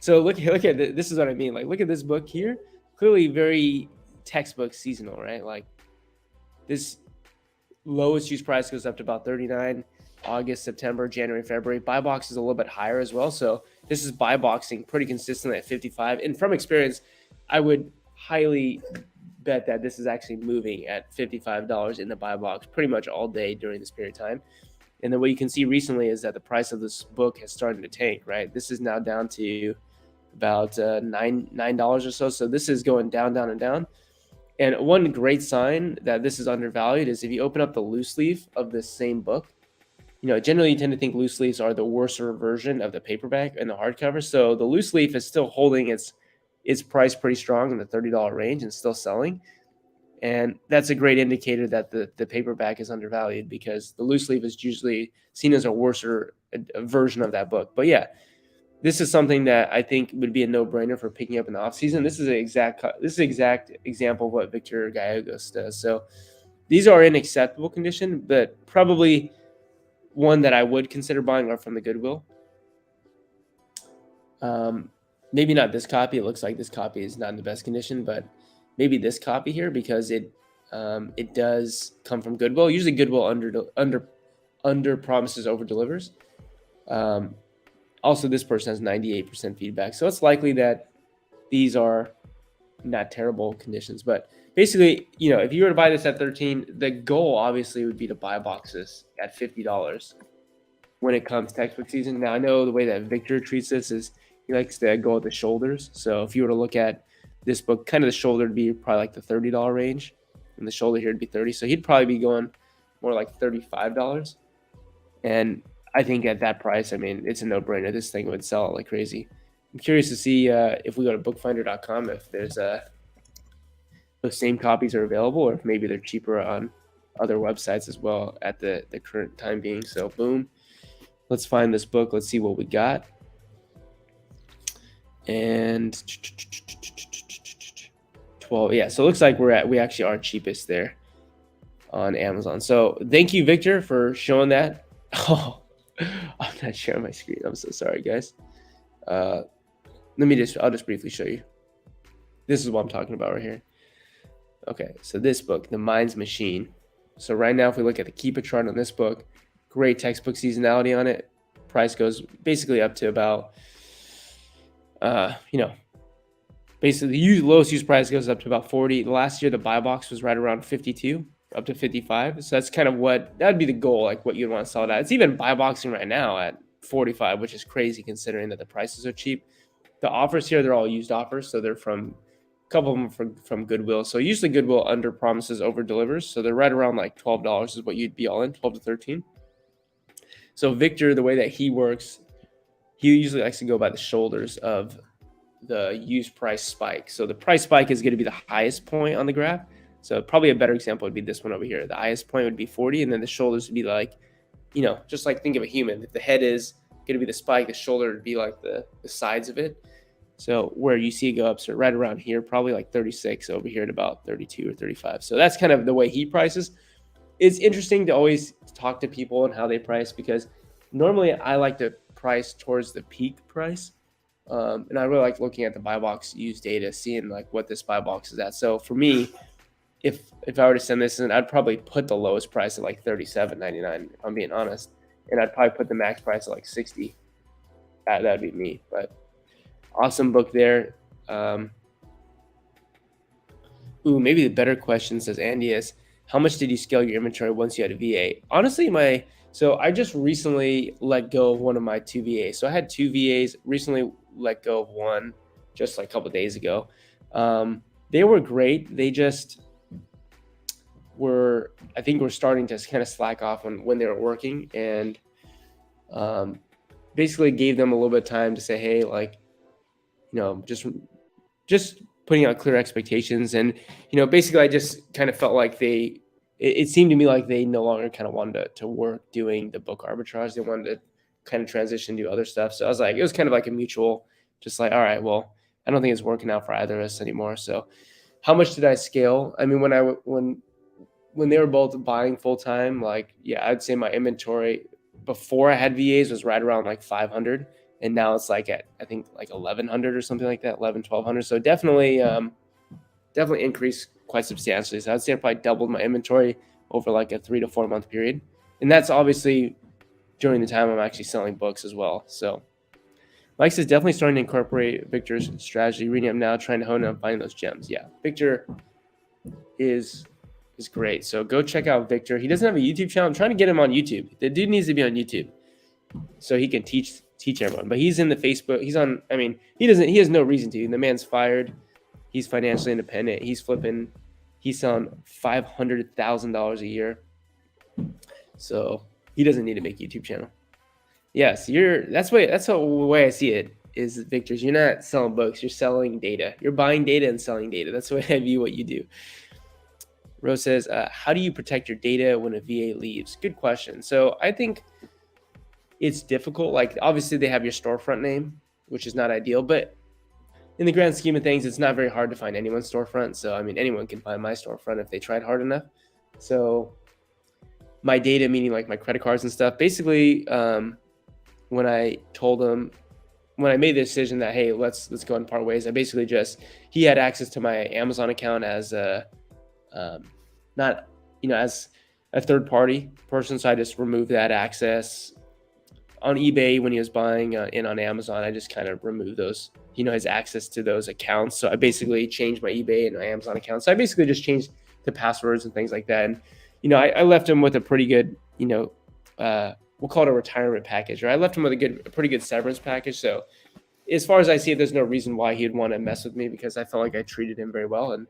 so look at this is what I mean. Like, look at this book here. Clearly very textbook seasonal, right? Like this lowest use price goes up to about 39, August, September, January, February. Buy box is a little bit higher as well. So this is buy boxing pretty consistently at 55. And from experience, I would highly bet that this is actually moving at $55 in the buy box pretty much all day during this period of time. And then what you can see recently is that the price of this book has started to tank, right? This is now down to about $9 or so. So this is going down, down, and down. And one great sign that this is undervalued is if you open up the loose leaf of this same book, generally you tend to think loose leaves are the worser version of the paperback and the hardcover. So the loose leaf is still holding its price pretty strong in the $30 range and still selling. And that's a great indicator that the paperback is undervalued, because the loose leaf is usually seen as a worser a version of that book. But yeah, this is something that I think would be a no-brainer for picking up in the offseason. This is an exact example of what Victor Gallegos does. So these are in acceptable condition, but probably one that I would consider buying are from the Goodwill. Maybe not this copy. It looks like this copy is not in the best condition, but maybe this copy here, because it does come from Goodwill. Usually Goodwill under promises, over delivers. Also, this person has 98% feedback, so it's likely that these are not terrible conditions. But basically, if you were to buy this at 13, the goal obviously would be to buy boxes at $50 when it comes textbook season. Now, I know the way that Victor treats this is he likes to go at the shoulders. So if you were to look at this book, kind of the shoulder would be probably like the $30 range, and the shoulder here would be 30. So he'd probably be going more like $35. And I think at that price, I mean, it's a no-brainer. This thing would sell like crazy. I'm curious to see if we go to bookfinder.com if there's those same copies are available, or if maybe they're cheaper on other websites as well at the current time being. So boom, let's find this book. Let's see what we got. And 12, yeah. So it looks like we actually are cheapest there on Amazon. So thank you, Victor, for showing that. Oh, I'm not sharing my screen. I'm so sorry, guys. I'll just briefly show you. This is what I'm talking about right here. Okay, so this book, The Mind's Machine. So right now, if we look at the Keepa chart on this book, great textbook seasonality on it. Price goes basically up to about, basically the lowest used price goes up to about 40. Last year, the buy box was right around 52, up to 55. So that's kind of that'd be the goal, like what you'd want to sell it at. It's even buy boxing right now at 45, which is crazy considering that the prices are cheap. The offers here, they're all used offers. So they're from a couple of them from Goodwill. So usually Goodwill under promises, over delivers. So they're right around like $12 is what you'd be all in, 12 to 13. So Victor, the way that he works, he usually likes to go by the shoulders of the used price spike. So the price spike is going to be the highest point on the graph. So probably a better example would be this one over here. The highest point would be 40, and then the shoulders would be like, just like think of a human. If the head is going to be the spike, the shoulder would be like the sides of it. So where you see it go up, so right around here, probably like 36, over here at about 32 or 35. So that's kind of the way he prices. It's interesting to always talk to people and how they price, because normally I like to price towards the peak price. And I really like looking at the buy box used data, seeing like what this buy box is at. So for me, if I were to send this in, I'd probably put the lowest price at like $37.99, if I'm being honest. And I'd probably put the max price at like 60. That'd be me. But awesome book there. Maybe the better question, says Andy, is how much did you scale your inventory once you had a VA? Honestly, so I just recently let go of one of my 2 VAs. So I had 2 VAs, recently let go of one just like a couple of days ago. They were great. They just were starting to kind of slack off when they were working, and basically gave them a little bit of time to say, hey, like, just putting out clear expectations. And, basically I just kind of felt like it seemed to me like they no longer kind of wanted to work doing the book arbitrage. They wanted to kind of transition to other stuff. So I was like, it was kind of like a mutual, just like, all right, well, I don't think it's working out for either of us anymore. So how much did I scale? I mean, when they were both buying full time, like, yeah, I'd say my inventory before I had VAs was right around like 500. And now it's like at, I think like 1,100 or something like that, 1,200. So definitely increased quite substantially. So I'd say I probably doubled my inventory over like a 3 to 4 month period. And that's obviously during the time I'm actually selling books as well. So Mike says definitely starting to incorporate Victor's strategy, reading up now, trying to hone in on finding those gems. Yeah, Victor is great. So go check out Victor. He doesn't have a YouTube channel. I'm trying to get him on YouTube. The dude needs to be on YouTube so he can teach everyone. But he's in the Facebook. He's on. I mean, he has no reason to. The man's fired. He's financially independent. He's flipping. He's selling $500,000 a year. So he doesn't need to make a YouTube channel. Yes, that's the way I see it is, Victor's. You're not selling books. You're selling data. You're buying data and selling data. That's the way I view what you do. Rose says, how do you protect your data when a VA leaves? Good question. So I think it's difficult. Like, obviously they have your storefront name, which is not ideal, but in the grand scheme of things, it's not very hard to find anyone's storefront. So, I mean, anyone can find my storefront if they tried hard enough. So my data, meaning like my credit cards and stuff, basically, when I told him, when I made the decision that, hey, let's go and part ways, I basically he had access to my Amazon account as not, as a third party person. So I just removed that access. On eBay, when he was buying in on Amazon, I just kind of removed those, his access to those accounts. So I basically changed my eBay and my Amazon account. So I basically just changed the passwords and things like that. And, I left him with a pretty good, we'll call it a retirement package, or I left him with a pretty good severance package. So as far as I see it, there's no reason why he'd want to mess with me, because I felt like I treated him very well. And,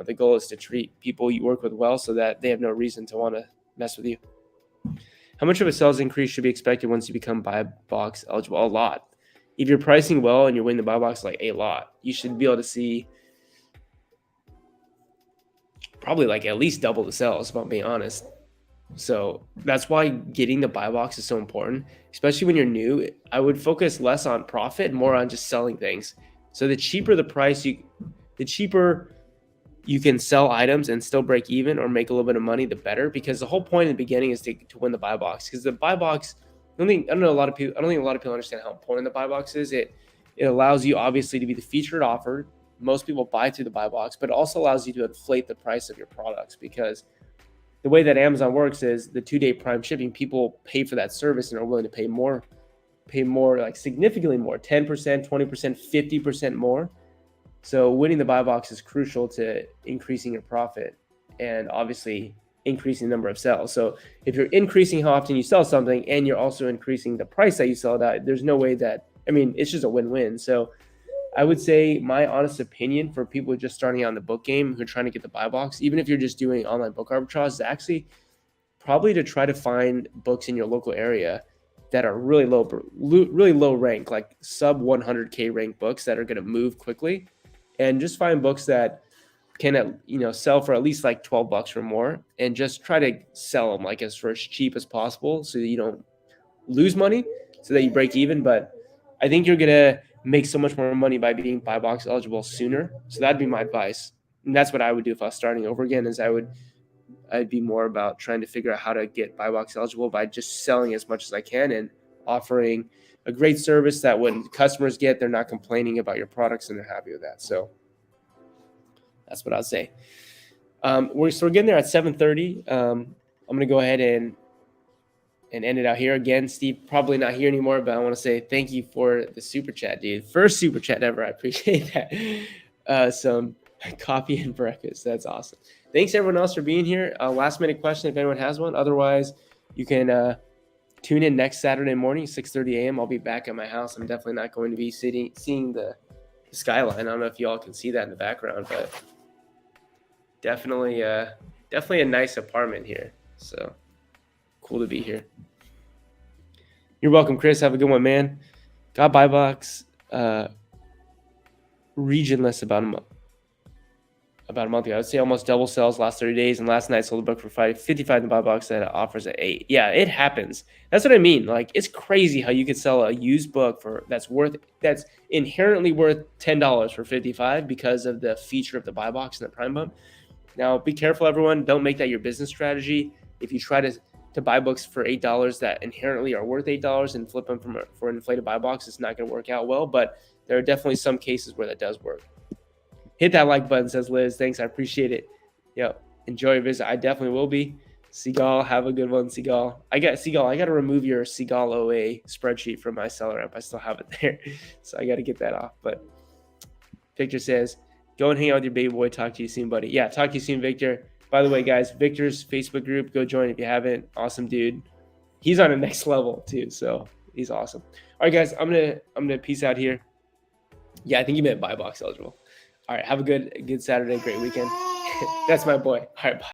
the goal is to treat people you work with well so that they have no reason to want to mess with you. How much of a sales increase should be expected once you become buy box eligible? A lot. If you're pricing well and you're winning the buy box, like, a lot. You should be able to see probably like at least double the sales, if I'm being honest. So that's why getting the buy box is so important, especially when you're new. I would focus less on profit, more on just selling things. So the cheaper the price, the cheaper you can sell items and still break even or make a little bit of money, the better. Because the whole point in the beginning is to win the buy box. Because the buy box, I don't think a lot of people understand how important the buy box is. It allows you obviously to be the featured offer. Most people buy through the buy box, but it also allows you to inflate the price of your products, because the way that Amazon works is the 2-day prime shipping. People pay for that service and are willing to pay more, like significantly more, 10%, 20%, 50% more. So winning the buy box is crucial to increasing your profit and obviously increasing the number of sales. So if you're increasing how often you sell something and you're also increasing the price that you sell it at, there's no way that, it's just a win-win. So I would say my honest opinion for people just starting out in the book game who are trying to get the buy box, even if you're just doing online book arbitrage, is actually probably to try to find books in your local area that are really low rank, like sub 100K ranked books that are going to move quickly. And just find books that can, sell for at least like $12 or more, and just try to sell them like as cheap as possible so that you don't lose money, so that you break even. But I think you're going to make so much more money by being buy box eligible sooner. So that'd be my advice. And that's what I would do if I was starting over again, is I'd be more about trying to figure out how to get buy box eligible by just selling as much as I can and offering a great service that when customers they're not complaining about your products and they're happy with that. So that's what I'd say. We're getting there at 7:30. I'm going to go ahead and end it out here. Again, Steve, probably not here anymore, but I want to say thank you for the super chat, dude. First super chat ever. I appreciate that. Some coffee and breakfast. That's awesome. Thanks everyone else for being here. Last minute question if anyone has one. Otherwise, you can tune in next Saturday morning, 6:30 a.m. I'll be back at my house. I'm definitely not going to be seeing the skyline. I don't know if y'all can see that in the background, but definitely a nice apartment here. So cool to be here. You're welcome, Chris. Have a good one, man. Got buy box regionless about a month ago. I would say almost double sales last 30 days. And last night sold a book for $55 in the buy box that offers at $8. Yeah, it happens. That's what I mean. Like, it's crazy how you could sell a used book that's inherently worth $10 for $55 because of the feature of the buy box and the prime bump. Now, be careful, everyone. Don't make that your business strategy. If you try to buy books for $8 that inherently are worth $8 and flip them for an inflated buy box, it's not going to work out well. But there are definitely some cases where that does work. Hit that like button, says Liz. Thanks. I appreciate it. Enjoy your visit. I definitely will be. Seagal, have a good one, Seagal. I got to remove your Seagal OA spreadsheet from my seller app. I still have it there. So I got to get that off. But Victor says, go and hang out with your baby boy. Talk to you soon, buddy. Yeah, talk to you soon, Victor. By the way, guys, Victor's Facebook group, go join if you haven't. Awesome dude. He's on the next level too. So he's awesome. All right, guys, I'm gonna peace out here. Yeah, I think you meant buy box eligible. All right, have a good Saturday, great weekend. That's my boy. All right, bye.